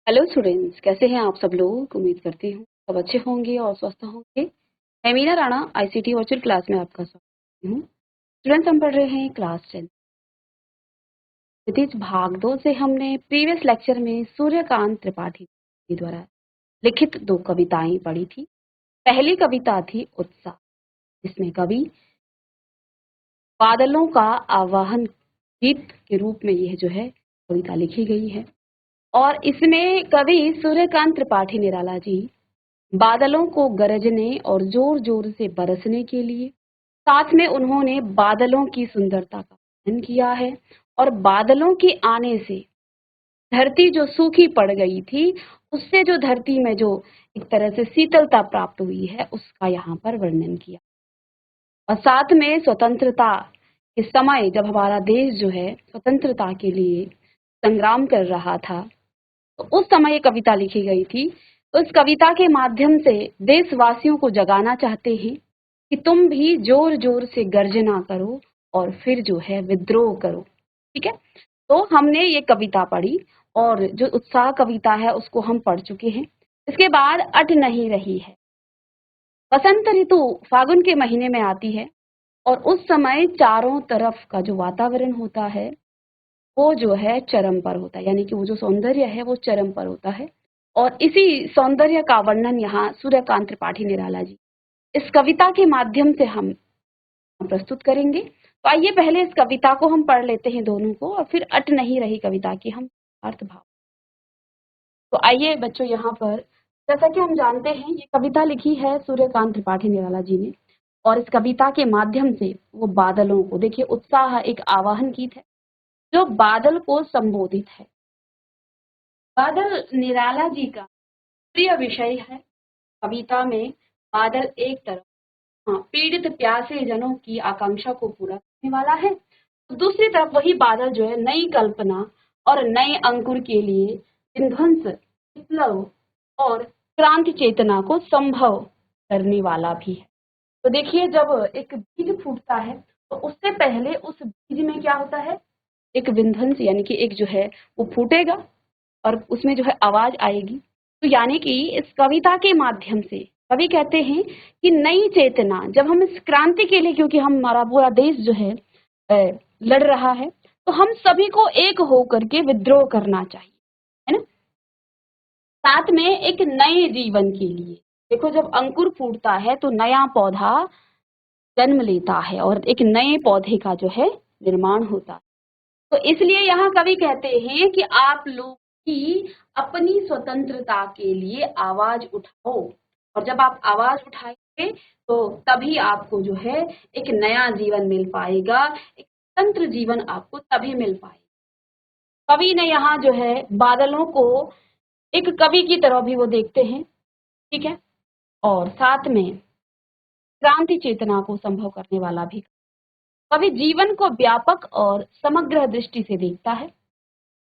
Hello students, कैसे हैं आप सब लोग। उम्मीद करती हूँ सब अच्छे होंगे और स्वस्थ होंगे। मैं Meena Rana ICT virtual class में आपका स्वागत करती हूँ। स्टूडेंट्स, हम पढ़ रहे हैं क्लास 10। इस भाग 2 से हमने प्रीवियस लेक्चर में सूर्यकांत त्रिपाठी जी द्वारा लिखित 2 कविताएं पढ़ी थी। पहली कविता थी उत्साह, जिसमें कवि बादलों का आवाहन गीत के रूप में यह जो है कविता लिखी गई है। और इसमें कवि सूर्यकांत त्रिपाठी निराला जी बादलों को गरजने और जोर जोर से बरसने के लिए, साथ में उन्होंने बादलों की सुंदरता का वर्णन किया है। और बादलों के आने से धरती जो सूखी पड़ गई थी, उससे जो धरती में जो एक तरह से शीतलता प्राप्त हुई है, उसका यहाँ पर वर्णन किया। और साथ में स्वतंत्रता के समय जब हमारा देश जो है स्वतंत्रता के लिए संग्राम कर रहा था, तो उस समय ये कविता लिखी गई थी। तो इस कविता के माध्यम से देशवासियों को जगाना चाहते हैं कि तुम भी जोर जोर से गर्जना करो और फिर जो है विद्रोह करो। ठीक है, तो हमने ये कविता पढ़ी और जो उत्साह कविता है उसको हम पढ़ चुके हैं। इसके बाद अट नहीं रही है। बसंत ऋतु फागुन के महीने में आती है और उस समय चारों तरफ का जो वातावरण होता है वो जो है चरम पर होता है, यानी कि वो जो सौंदर्य है वो चरम पर होता है। और इसी सौंदर्य का वर्णन यहाँ सूर्यकांत त्रिपाठी निराला जी इस कविता के माध्यम से हम प्रस्तुत करेंगे। तो आइए पहले इस कविता को हम पढ़ लेते हैं दोनों को, और फिर अट नहीं रही कविता की हम अर्थ भाव। तो आइए बच्चों, यहाँ पर जैसा कि हम जानते हैं ये कविता लिखी है सूर्यकांत त्रिपाठी निराला जी ने। और इस कविता के माध्यम से वो बादलों को, देखिए उत्साह एक आवाहन गीत है जो बादल को संबोधित है। बादल निराला जी का प्रिय विषय है। कविता में बादल एक तरफ पीड़ित प्यासे जनों की आकांक्षा को पूरा करने वाला है, तो दूसरी तरफ वही बादल जो है नई कल्पना और नए अंकुर के लिए विध्वंस, विप्लव और क्रांति चेतना को संभव करने वाला भी है। तो देखिए, जब एक बीज फूटता है तो उससे पहले उस बीज में क्या होता है, एक विध्वंस, यानी कि एक जो है वो फूटेगा और उसमें जो है आवाज आएगी। तो यानी कि इस कविता के माध्यम से कवि कहते हैं कि नई चेतना, जब हम इस क्रांति के लिए, क्योंकि हमारा पूरा देश जो है लड़ रहा है, तो हम सभी को एक होकर के विद्रोह करना चाहिए, है ना। साथ में एक नए जीवन के लिए, देखो जब अंकुर फूटता है तो नया पौधा जन्म लेता है और एक नए पौधे का जो है निर्माण होता है। तो इसलिए यहाँ कवि कहते हैं कि आप लोग की अपनी स्वतंत्रता के लिए आवाज उठाओ, और जब आप आवाज उठाएंगे तो तभी आपको जो है एक नया जीवन मिल पाएगा, एक स्वतंत्र जीवन आपको तभी मिल पाएगा। कवि ने यहाँ जो है बादलों को एक कवि की तरह भी वो देखते हैं, ठीक है, और साथ में क्रांति चेतना को संभव करने वाला भी। कवि जीवन को व्यापक और समग्र दृष्टि से देखता है।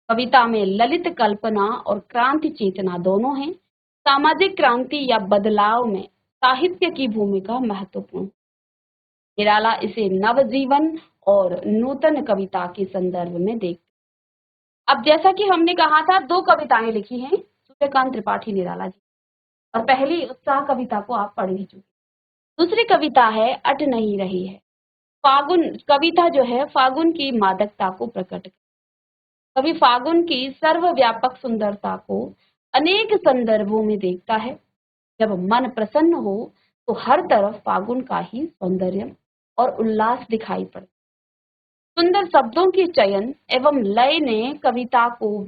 कविता में ललित कल्पना और क्रांति चेतना दोनों हैं। सामाजिक क्रांति या बदलाव में साहित्य की भूमिका महत्वपूर्ण। निराला इसे नवजीवन और नूतन कविता के संदर्भ में देखते। अब जैसा कि हमने कहा था, 2 कविताएं लिखी हैं सूर्यकांत त्रिपाठी निराला जी, और पहली उत्साह कविता को आप पढ़ ही चुके। दूसरी कविता है अट नहीं रही है। फागुन कविता जो है फागुन की मादकता को प्रकट, कवि फागुन की सर्वव्यापक सुंदरता को अनेक संदर्भों में देखता है। जब मन प्रसन्न हो तो हर तरफ फागुन का ही सौंदर्य और उल्लास दिखाई पड़ता। सुंदर शब्दों के चयन एवं लय ने कविता को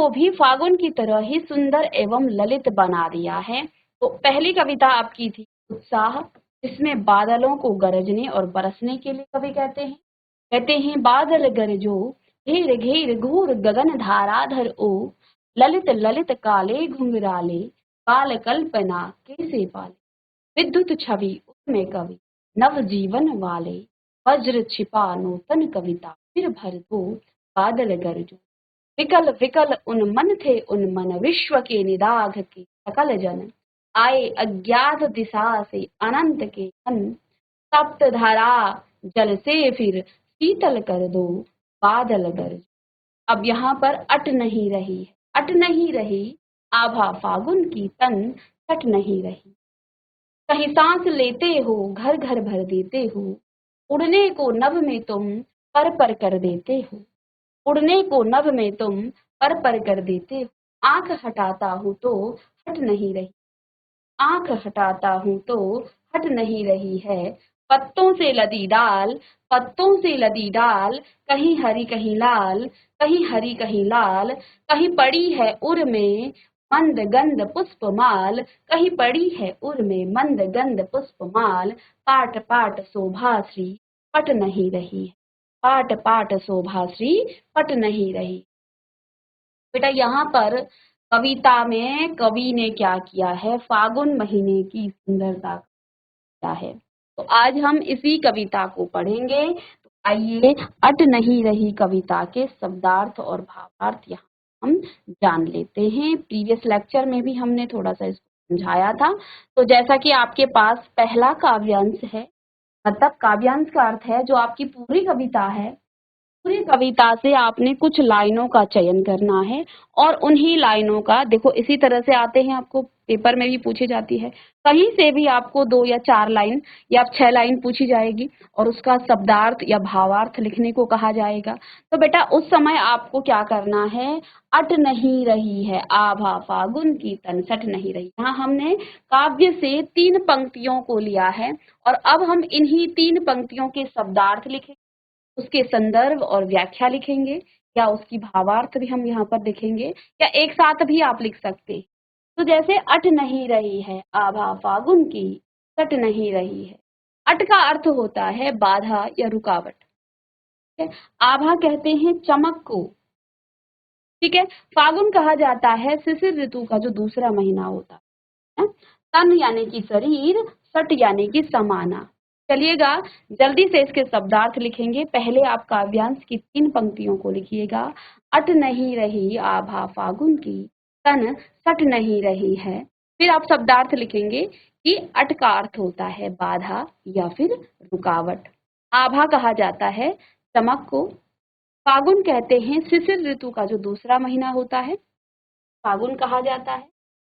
भी फागुन की तरह ही सुंदर एवं ललित बना दिया है। तो पहली कविता आपकी थी उत्साह, जिसमें बादलों को गरजने और बरसने के लिए कवि कहते हैं बादल गरजो, घेर घेर घूर गगन धाराधर ओ, ललित ललित काले घुंघराले, काल कल्पना कैसे पाले, विद्युत छवि उसमें कवि नव जीवन वाले, वज्र छिपा नूतन कविता फिर भर दो, बादल गरजो। विकल विकल उन्मन थे उन्मन, विश्व के निदाघ के सकल जन, आए अज्ञात दिशा से अनंत के घन, सप्त धारा जल से फिर शीतल कर दो, बादल गरज। अब यहाँ पर अट नहीं रही है, अट नहीं रही आभा फागुन की तन सट नहीं रही। कहीं सांस लेते हो घर घर भर देते हो, उड़ने को नभ में तुम पर कर देते हो, उड़ने को नभ में तुम पर कर देते हो। आंख हटाता हूँ तो हट नहीं रही, आंख हटाता हूँ तो हट नहीं रही है। पत्तों से लदी डाल, पत्तों से लदी डाल, कहीं हरी कहीं लाल, कहीं हरी कहीं लाल, कहीं पड़ी है उर में मंद गंध पुष्प माल, कहीं पड़ी है उर में मंद गंध पुष्प माल। पाट पाट शोभाश्री पट नहीं रही, पाट पाट शोभाश्री पट नहीं रही। बेटा यहाँ पर कविता में कवि ने क्या किया है, फागुन महीने की सुंदरता क्या है। तो आज हम इसी कविता को पढ़ेंगे। तो आइए अट नहीं रही कविता के शब्दार्थ और भावार्थ यहाँ हम जान लेते हैं। प्रीवियस लेक्चर में भी हमने थोड़ा सा इसको समझाया था। तो जैसा कि आपके पास पहला काव्यांश है, मतलब काव्यांश का अर्थ है जो आपकी पूरी कविता है, पूरी कविता से आपने कुछ लाइनों का चयन करना है और उन्हीं लाइनों का, देखो इसी तरह से आते हैं, आपको पेपर में भी पूछी जाती है, कहीं से भी आपको 2 या 4 लाइन या 6 लाइन पूछी जाएगी और उसका शब्दार्थ या भावार्थ लिखने को कहा जाएगा। तो बेटा उस समय आपको क्या करना है, अट नहीं रही है आभा फागुन की तन सट नहीं रही। यहाँ हमने काव्य से 3 पंक्तियों को लिया है और अब हम इन्हीं 3 पंक्तियों के शब्दार्थ लिखेंगे, उसके संदर्भ और व्याख्या लिखेंगे, या उसकी भावार्थ भी हम यहाँ पर लिखेंगे, या एक साथ भी आप लिख सकते हैं। तो जैसे अट नहीं रही है आभा फागुन की सट नहीं रही है, अट का अर्थ होता है बाधा या रुकावट, ठीक है? आभा कहते हैं चमक को, ठीक है? फागुन कहा जाता है शिशिर ऋतु का जो दूसरा महीना होता है। तन यानी कि शरीर, सट यानी कि समाना। चलिएगा जल्दी से इसके शब्दार्थ लिखेंगे। पहले आप काव्यांश की 3 पंक्तियों को लिखिएगा। अट नहीं रही आभा फागुन की तन सट नहीं रही है। फिर आप शब्दार्थ लिखेंगे कि अट का अर्थ होता है बाधा या फिर रुकावट। आभा कहा जाता है चमक को। फागुन कहते हैं शिशिर ऋतु का जो दूसरा महीना होता है, फागुन कहा जाता है।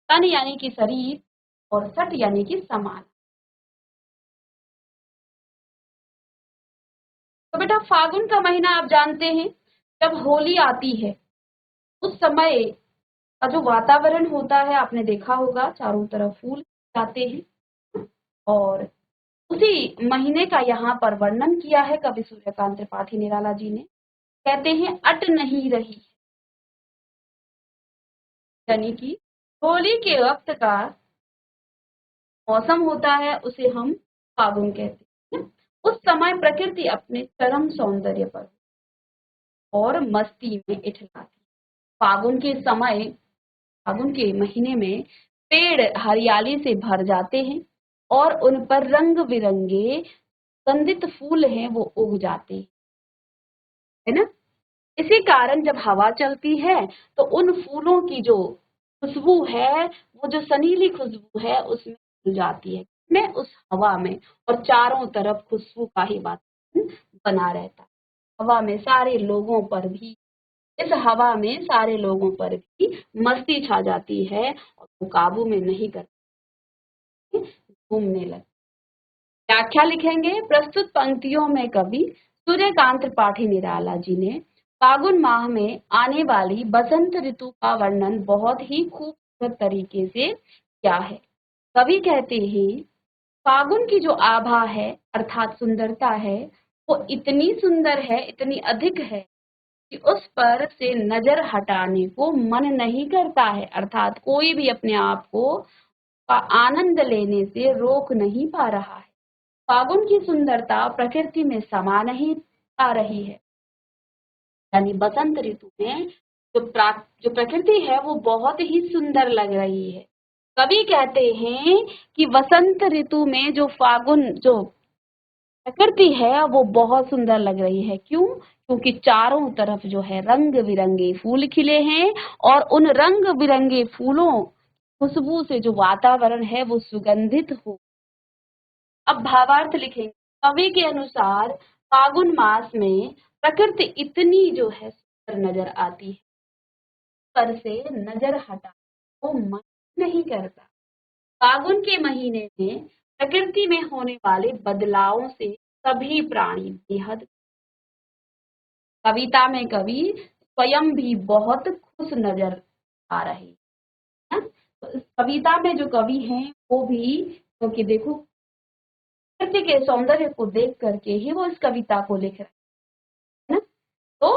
तन यानी कि शरीर और सट यानी कि समान। तो बेटा फागुन का महीना आप जानते हैं, जब होली आती है उस समय का जो वातावरण होता है, आपने देखा होगा चारों तरफ फूल जाते हैं। और उसी महीने का यहाँ पर वर्णन किया है कवि सूर्यकांत त्रिपाठी निराला जी ने। कहते हैं अट नहीं रही, यानी कि होली के वक्त का मौसम होता है उसे हम फागुन कहते हैं। उस समय प्रकृति अपने चरम सौंदर्य पर और मस्ती में इठलाती। फागुन के समय, फागुन के महीने में पेड़ हरियाली से भर जाते हैं और उन पर रंग बिरंगे सुगंधित फूल हैं वो उग जाते हैं, है ना? इसी कारण जब हवा चलती है तो उन फूलों की जो खुशबू है, वो जो सनीली खुशबू है उसमें घुल जाती है, में उस हवा में, और चारों तरफ खुशबू का ही वातावरण बना रहता है। हवा में सारे लोगों पर भी, इस हवा में सारे लोगों पर भी मस्ती छा जाती है और वो काबू में नहीं करते, घूमने लगते। व्याख्या लिखेंगे। प्रस्तुत पंक्तियों में कवि सूर्यकांत त्रिपाठी निराला जी ने फागुन माह में आने वाली बसंत ऋतु का वर्णन बहुत ही खूबसूरत तरीके से किया है। कवि कहते हैं फागुन की जो आभा है अर्थात सुंदरता है, वो इतनी सुंदर है, इतनी अधिक है कि उस पर से नजर हटाने को मन नहीं करता है, अर्थात कोई भी अपने आप को का आनंद लेने से रोक नहीं पा रहा है। फागुन की सुंदरता प्रकृति में समा नहीं आ रही है, यानी बसंत ऋतु में जो प्रकृति है वो बहुत ही सुंदर लग रही है। कवि कहते हैं कि वसंत ऋतु में जो फागुन जो प्रकृति है वो बहुत सुंदर लग रही है। क्यों? क्योंकि चारों तरफ जो है रंग बिरंगे फूल खिले हैं और उन रंग बिरंगे फूलों खुशबू से जो वातावरण है वो सुगंधित हो। अब भावार्थ लिखेंगे। कवि के अनुसार फागुन मास में प्रकृति इतनी जो है नजर आती है, पर से नजर हटा वो मन नहीं करता। फागुन के महीने में प्रकृति में होने वाले बदलावों से सभी प्राणी बेहद, कविता में कवि स्वयं भी बहुत खुश नजर आ रहे हैं। तो इस कविता में जो कवि हैं वो भी, क्योंकि देखो प्रकृति के सौंदर्य को देख करके ही वो इस कविता को लिख रहे हैं ना, तो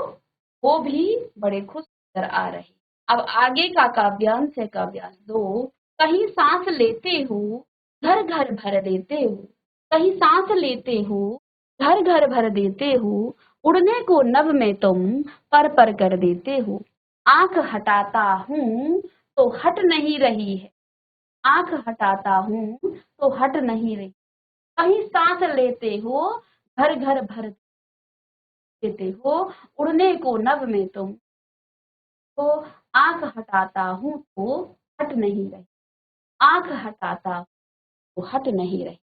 वो भी बड़े खुश नजर आ रहे हैं। अब आगे का काव्यांश है, काव्यांश 2। कहीं सांस लेते हो घर घर भर देते हो, कहीं सांस लेते हो घर घर भर देते हो, उड़ने को नभ में तुम पर कर देते हो। आंख हटाता हूँ तो हट नहीं रही है, आंख हटाता हूँ तो हट नहीं रही। कहीं सांस लेते हो घर घर भर देते हो, उड़ने को नभ में तुम, तो आंख हटाता हूँ तो हट नहीं रही, आंख हटाता तो हट नहीं रही।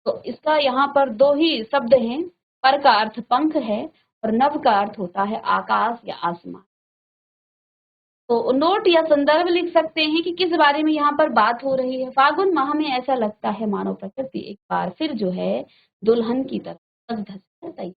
तो इसका यहाँ पर दो ही शब्द हैं, पर का अर्थ पंख है और नभ का अर्थ होता है आकाश या आसमान। तो नोट या संदर्भ लिख सकते हैं कि किस बारे में यहाँ पर बात हो रही है। फागुन माह में ऐसा लगता है मानो प्रकृति एक बार फिर जो है दुल्हन की तरफ सज धज कर तैयार,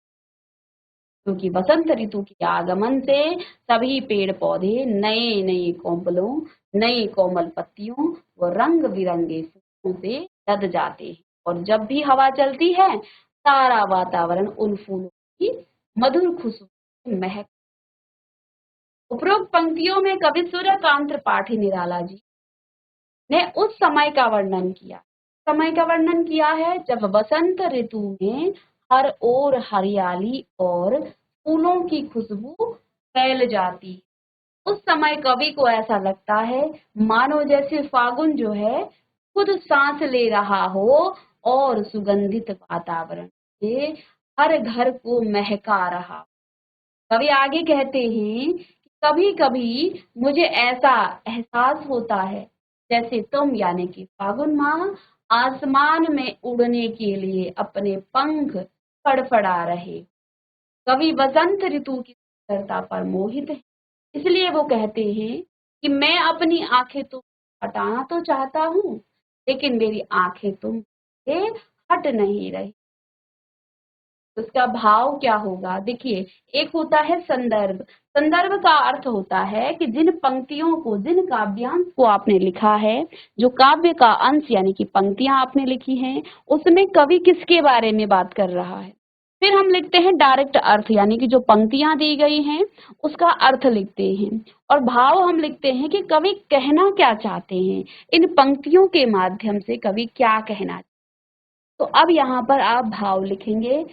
क्योंकि बसंत ऋतु के आगमन से सभी पेड़ पौधे नए नए कोमलों, नई कोमल पत्तियों व रंग बिरंगे फूलों से लद जाते हैं, और जब भी हवा चलती है सारा वातावरण उन फूलों की मधुर खुशबू से महक। उपरोक्त पंक्तियों में कवि सूर्यकांत त्रिपाठी निराला जी ने उस समय का वर्णन किया, समय का वर्णन किया है जब बसंत ऋतु में हर ओर हरियाली और फूलों की खुशबू फैल जाती। उस समय कवि को ऐसा लगता है मानो जैसे फागुन जो है खुद सांस ले रहा हो और सुगंधित वातावरण से हर घर को महका रहा। कवि आगे कहते हैं कि कभी कभी मुझे ऐसा एहसास होता है जैसे तुम यानी कि फागुन माह आसमान में उड़ने के लिए अपने पंख फड़फड़ा रहे। कवि बसंत ऋतु की सुंदरता पर मोहित है, इसलिए वो कहते हैं कि मैं अपनी आंखें तुम हटाना तो चाहता हूँ, लेकिन मेरी आंखें तुम से हट नहीं रही। उसका भाव क्या होगा देखिए, एक होता है संदर्भ। संदर्भ का अर्थ होता है कि जिन पंक्तियों को, जिन काव्यांश को आपने लिखा है, जो काव्य का अंश यानी कि पंक्तियां आपने लिखी हैं, उसमें कवि किसके बारे में बात कर रहा है। फिर हम लिखते हैं डायरेक्ट अर्थ, यानी कि जो पंक्तियां दी गई हैं उसका अर्थ लिखते हैं, और भाव हम लिखते हैं कि कवि कहना क्या चाहते हैं, इन पंक्तियों के माध्यम से कवि क्या कहना। तो अब यहाँ पर आप भाव लिखेंगे।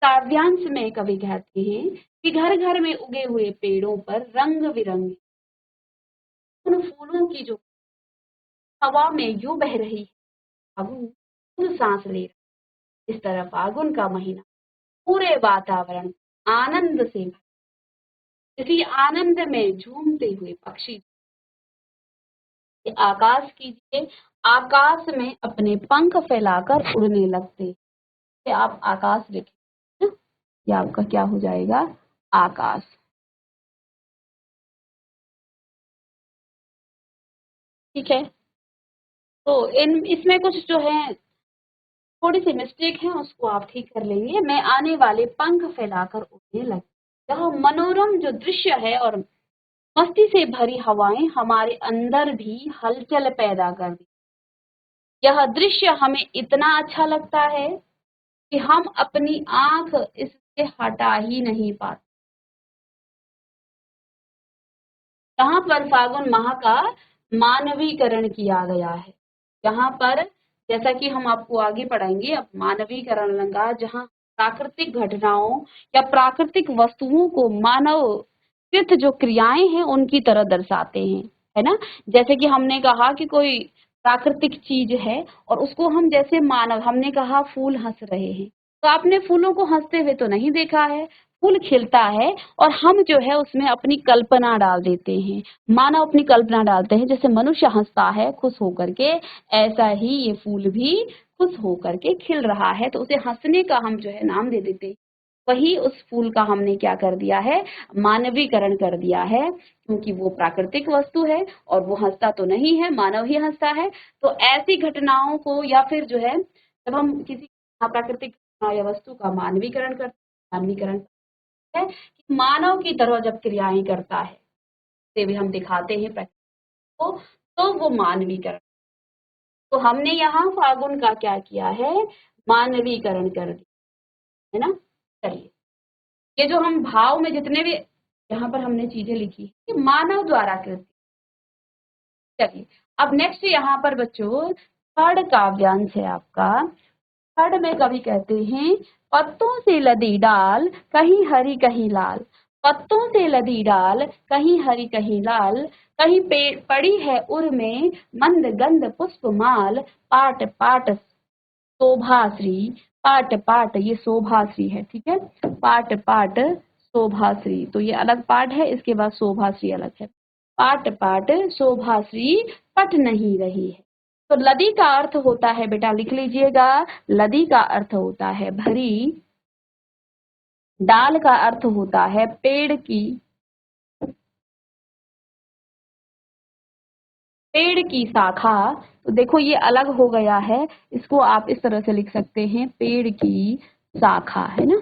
काव्यांश में कवि कहते हैं कि घर घर में उगे हुए पेड़ों पर रंग बिरंगे उन फूलों की जो हवा में यूं बह रही है, फागुन खुद सांस ले रहा। इस तरह फागुन का महीना पूरे वातावरण आनंद से, इसी आनंद में झूमते हुए पक्षी आकाश कीजिए, आकाश में अपने पंख फैलाकर उड़ने लगते। आप आकाश लिखें, ये आपका क्या हो जाएगा, आकाश। ठीक है, तो इन इसमें कुछ जो है थोड़ी सी मिस्टेक है, उसको आप ठीक कर लेंगे। मैं आने वाले पंख फैलाकर उड़ने लगी। यह मनोरम जो दृश्य है और मस्ती से भरी हवाएं हमारे अंदर भी हलचल पैदा कर दी। यह दृश्य हमें इतना अच्छा लगता है कि हम अपनी आंख इससे हटा ही नहीं पाते। यहाँ पर फागुन माह का मानवीकरण किया गया है। यहाँ पर जैसा कि हम आपको आगे पढ़ाएंगे, अब मानवीकरण लगा, जहाँ प्राकृतिक घटनाओं या प्राकृतिक वस्तुओं को मानव कृत जो क्रियाएं हैं उनकी तरह दर्शाते हैं, है ना। जैसे कि हमने कहा कि कोई प्राकृतिक चीज है और उसको हम जैसे मानव, हमने कहा फूल हंस रहे हैं, तो आपने फूलों को हंसते हुए तो नहीं देखा है, फूल खिलता है और हम जो है उसमें अपनी कल्पना डाल देते हैं, मानव अपनी कल्पना डालते हैं। जैसे मनुष्य हंसता है खुश होकर के, ऐसा ही ये फूल भी खुश होकर के खिल रहा है, तो उसे हंसने का हम जो है नाम दे देते हैं। वही उस फूल का हमने क्या कर दिया है, मानवीकरण कर दिया है, क्योंकि वो प्राकृतिक वस्तु है और वो हंसता तो नहीं है, मानव ही हंसता है। तो ऐसी घटनाओं को या फिर जो है जब हम किसी प्राकृतिक घटना या वस्तु का मानवीकरण करते हैं, मानवीकरण है कि मानव की तरह जब क्रियाएं करता है, से भी हम दिखाते हैं प्रकृति को, तो वो मानवीकरण। तो हमने यहाँ फागुन का क्या किया है, मानवीकरण कर दिया है ना। चलिए, ये जो हम भाव में जितने भी यहाँ पर हमने चीजें लिखी है, ये मानव द्वारा कृत। चलिए, अब नेक्स्ट यहाँ पर बच्चों थर्ड काव्यांश है आपका। थर्ड में कवि कहते हैं, पत्तों से लदी डाल कहीं हरी कहीं लाल, पत्तों से लदी डाल कहीं हरी कहीं लाल, कहीं पेड़ पड़ी है उर में मंद गंध पुष्प माल, पाट पाट शोभाश्री, पाट पाट ये शोभाश्री है, ठीक है, पाट पाट शोभाश्री, तो ये अलग पाठ है, इसके बाद शोभाश्री अलग है। पाट पाट शोभाश्री पट नहीं रही है। तो लदी का अर्थ होता है, बेटा लिख लीजिएगा, लदी का अर्थ होता है भरी, डाल का अर्थ होता है पेड़ की शाखा। तो देखो ये अलग हो गया है, इसको आप इस तरह से लिख सकते हैं, पेड़ की शाखा, है ना,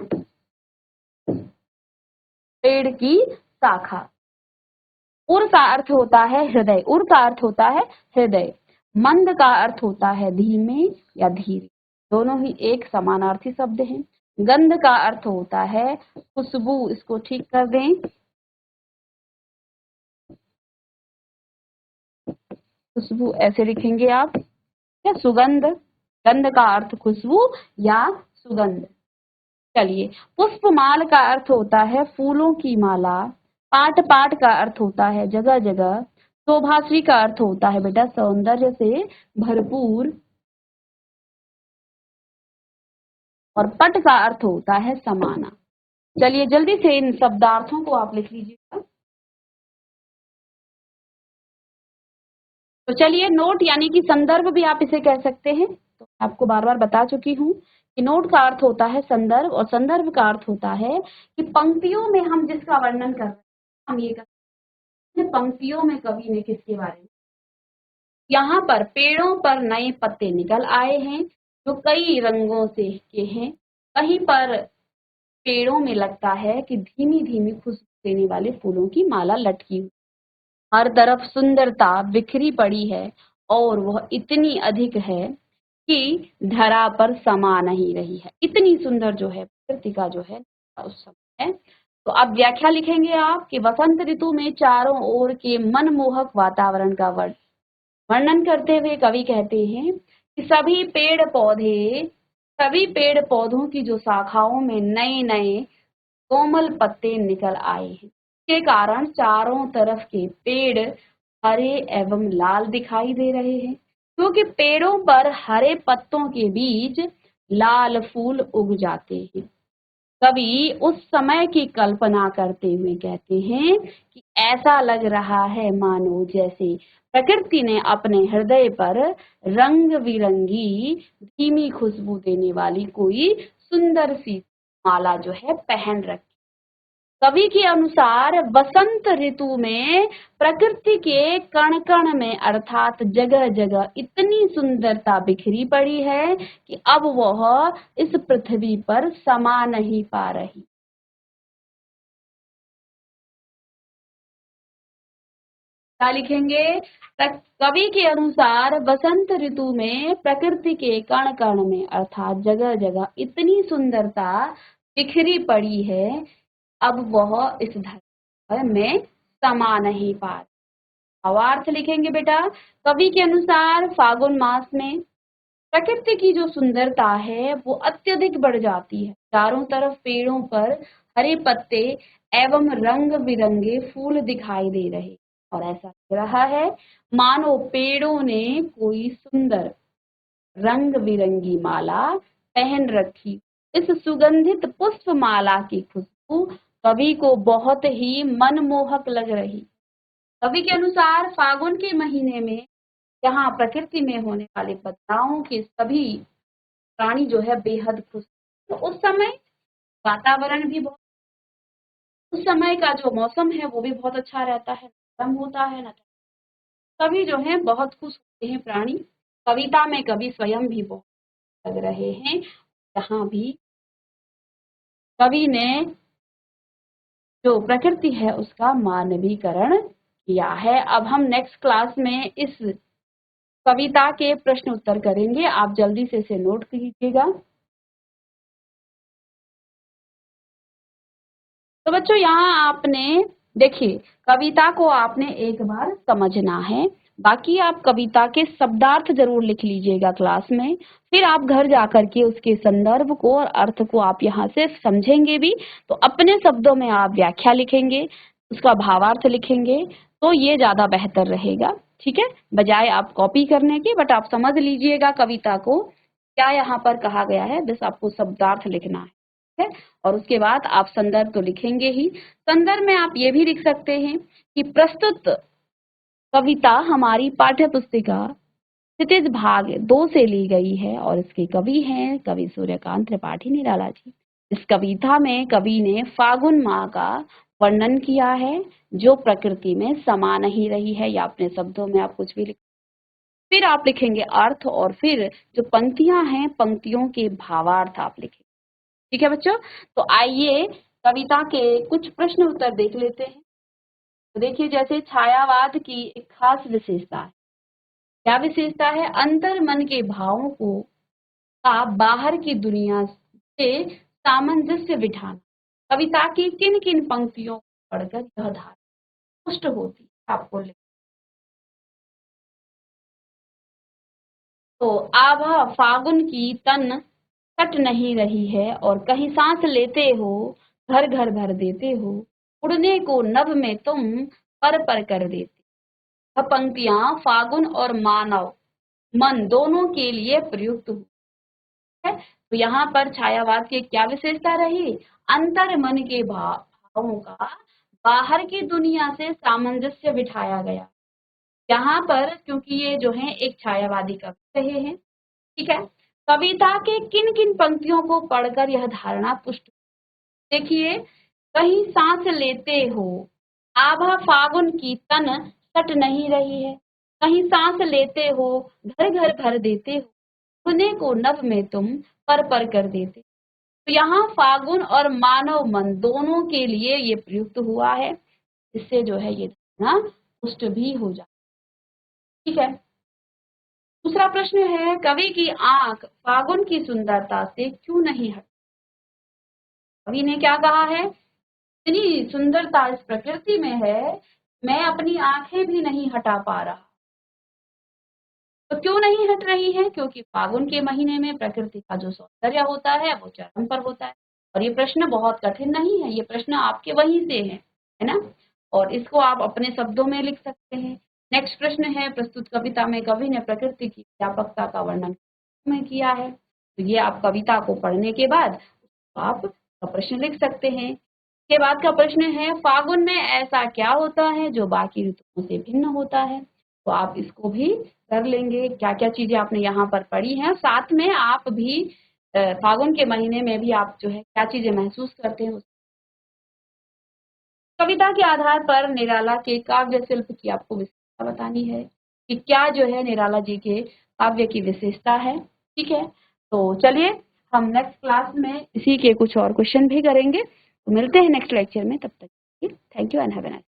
पेड़ की शाखा। उर का अर्थ होता है हृदय, उर का अर्थ होता है हृदय। मंद का अर्थ होता है धीमे या धीरे, दोनों ही एक समानार्थी शब्द हैं। गंध का अर्थ होता है खुशबू, इसको ठीक कर दें, खुशबू ऐसे लिखेंगे आप, या सुगंध, गंध का अर्थ खुशबू या सुगंध। चलिए, पुष्पमाल का अर्थ होता है फूलों की माला, पाट पाट का अर्थ होता है जगह जगह, शोभाश्री का अर्थ होता है बेटा सौंदर्य से भरपूर, और पट का अर्थ होता है समाना। चलिए जल्दी से इन शब्दार्थों को आप लिख लीजिएगा। तो चलिए, नोट यानी कि संदर्भ भी आप इसे कह सकते हैं, तो आपको बार बार बता चुकी हूँ कि नोट का अर्थ होता है संदर्भ, और संदर्भ का अर्थ होता है कि पंक्तियों में हम जिसका वर्णन कर रहे हैं, हम ये कर पंक्तियों में कवि ने किसके बारे में, यहाँ पर पेड़ों पर नए पत्ते निकल आए हैं जो कई रंगों से के हैं, कहीं पर पेड़ों में लगता है कि धीमी धीमी खुशबू देने वाले फूलों की माला लटकी हुई, हर तरफ सुंदरता बिखरी पड़ी है और वह इतनी अधिक है कि धरा पर समा नहीं रही है। इतनी सुंदर जो है प्रकृति का जो है उस समय है। तो अब व्याख्या लिखेंगे आप कि वसंत ऋतु में चारों ओर के मनमोहक वातावरण का वर्णन करते हुए कवि कहते हैं कि सभी पेड़ पौधों की जो शाखाओं में नए नए कोमल पत्ते निकल आए हैं, के कारण चारों तरफ के पेड़ हरे एवं लाल दिखाई दे रहे हैं, क्योंकि पेड़ों पर हरे पत्तों के बीच लाल फूल उग जाते हैं। कवि उस समय की कल्पना करते हुए कहते हैं कि ऐसा लग रहा है मानो जैसे प्रकृति ने अपने हृदय पर रंग बिरंगी धीमी खुशबू देने वाली कोई सुंदर सी माला जो है पहन रखी। कवि के अनुसार वसंत ऋतु में प्रकृति के कण कण में अर्थात जगह जगह इतनी सुंदरता बिखरी पड़ी है कि अब वह इस पृथ्वी पर समा नहीं पा रही। क्या लिखेंगे, कवि के अनुसार वसंत ऋतु में प्रकृति के कण कण में अर्थात जगह जगह इतनी सुंदरता बिखरी पड़ी है, अब वह इस धरती में समा नहीं पा रही। भावार्थ लिखेंगे बेटा, कवि के अनुसार फागुन मास में प्रकृति की जो सुंदरता है वो अत्यधिक बढ़ जाती है, चारों तरफ पेड़ों पर हरे पत्ते एवं रंग बिरंगे फूल दिखाई दे रहे, और ऐसा लग रहा है मानो पेड़ों ने कोई सुंदर रंग बिरंगी माला पहन रखी। इस सुगंधित पुष्प माला की खुशबू कवि को बहुत ही मनमोहक लग रही। कवि के अनुसार फागुन के महीने में जहाँ प्रकृति में होने वाले बदलावों के सभी प्राणी जो है बेहद खुश, तो उस समय वातावरण भी बहुत, उस समय का जो मौसम है वो भी बहुत अच्छा रहता है, गर्म होता है ना। कवि जो है बहुत खुश होते हैं प्राणी, कविता में कवि स्वयं भी बहुत लग रहे हैं। यहाँ भी कवि ने जो प्रकृति है उसका मानवीकरण किया है। अब हम नेक्स्ट क्लास में इस कविता के प्रश्न उत्तर करेंगे, आप जल्दी से इसे नोट कीजिएगा। तो बच्चों यहाँ आपने देखिए, कविता को आपने एक बार समझना है, बाकी आप कविता के शब्दार्थ जरूर लिख लीजिएगा क्लास में, फिर आप घर जाकर के उसके संदर्भ को और अर्थ को आप यहाँ से समझेंगे भी, तो अपने शब्दों में आप व्याख्या लिखेंगे, उसका भावार्थ लिखेंगे, तो ये ज्यादा बेहतर रहेगा। ठीक है, बजाय आप कॉपी करने के, बट आप समझ लीजिएगा कविता को क्या यहाँ पर कहा गया है, बस आपको शब्दार्थ लिखना है। और उसके बाद आप संदर्भ तो लिखेंगे ही, संदर्भ में आप ये भी लिख सकते हैं कि प्रस्तुत कविता हमारी पाठ्य पुस्तिका क्षितिज भाग 2 से ली गई है और इसके कवि हैं कवि सूर्यकांत त्रिपाठी निराला जी। इस कविता में कवि ने फागुन माह का वर्णन किया है जो प्रकृति में समा नहीं रही है, या अपने शब्दों में आप कुछ भी लिख, फिर आप लिखेंगे अर्थ, और फिर जो पंक्तियां हैं पंक्तियों के भावार्थ आप लिखेंगे। ठीक है बच्चों, तो आइए कविता के कुछ प्रश्न उत्तर देख लेते हैं। तो देखिए, जैसे छायावाद की एक खास विशेषता है, क्या विशेषता है? अंतर मन के भावों को का बाहर की दुनिया से सामंजस्य बिठाना। कविता की किन किन पंक्तियों को पढ़कर यह धारणा पुष्ट होती है, आपको लिख। तो आभा फागुन की तन कट नहीं रही है और कहीं सांस लेते हो घर घर भर देते हो, उड़ने को नभ में तुम पर कर देते। यह पंक्तियां फागुन और मानव मन दोनों के लिए प्रयुक्त है। तो यहाँ पर छायावाद की क्या विशेषता रही? अंतर मन के भावों का बाहर की दुनिया से सामंजस्य बिठाया गया। यहाँ पर क्योंकि ये जो है एक छायावादी कवि रहे हैं, ठीक है। कविता के किन किन पंक्तियों को पढ़कर यह धारणा पुष्ट, देखिए, कहीं सांस लेते हो, आभा फागुन की तन सट नहीं रही है, कहीं सांस लेते हो घर घर भर देते हो, सुने को नभ में तुम पर कर देते। तो यहाँ फागुन और मानव मन दोनों के लिए ये प्रयुक्त हुआ है, इससे जो है ये धारणा पुष्ट भी हो जाए। ठीक है, दूसरा प्रश्न है, कवि की आंख फागुन की सुंदरता से क्यों नहीं हट? कवि ने क्या कहा है? इतनी सुंदरता इस प्रकृति में है, मैं अपनी आंखें भी नहीं हटा पा रहा। तो क्यों नहीं हट रही है? क्योंकि फागुन के महीने में प्रकृति का जो सौंदर्य होता है वो चरम पर होता है। और ये प्रश्न बहुत कठिन नहीं है, ये प्रश्न आपके वहीं से है ना, और इसको आप अपने शब्दों में लिख सकते हैं। नेक्स्ट प्रश्न है, प्रस्तुत कविता में कवि ने प्रकृति की व्यापकता का वर्णन में किया है। तो ये आप कविता को पढ़ने के बाद आप प्रश्न लिख सकते हैं। के बाद का प्रश्न है, फागुन में ऐसा क्या होता है जो बाकी ऋतुओं से भिन्न होता है? तो आप इसको भी कर लेंगे, क्या क्या चीजें आपने यहाँ पर पढ़ी हैं, साथ में आप भी फागुन के महीने में भी आप जो है क्या चीजें महसूस करते हैं। कविता के आधार पर निराला के काव्य शिल्प की आपको विशेषता बतानी है कि क्या जो है निराला जी के काव्य की विशेषता है। ठीक है, तो चलिए हम नेक्स्ट क्लास में इसी के कुछ और क्वेश्चन भी करेंगे। तो मिलते हैं नेक्स्ट लेक्चर में, तब तक thank you and have a nice.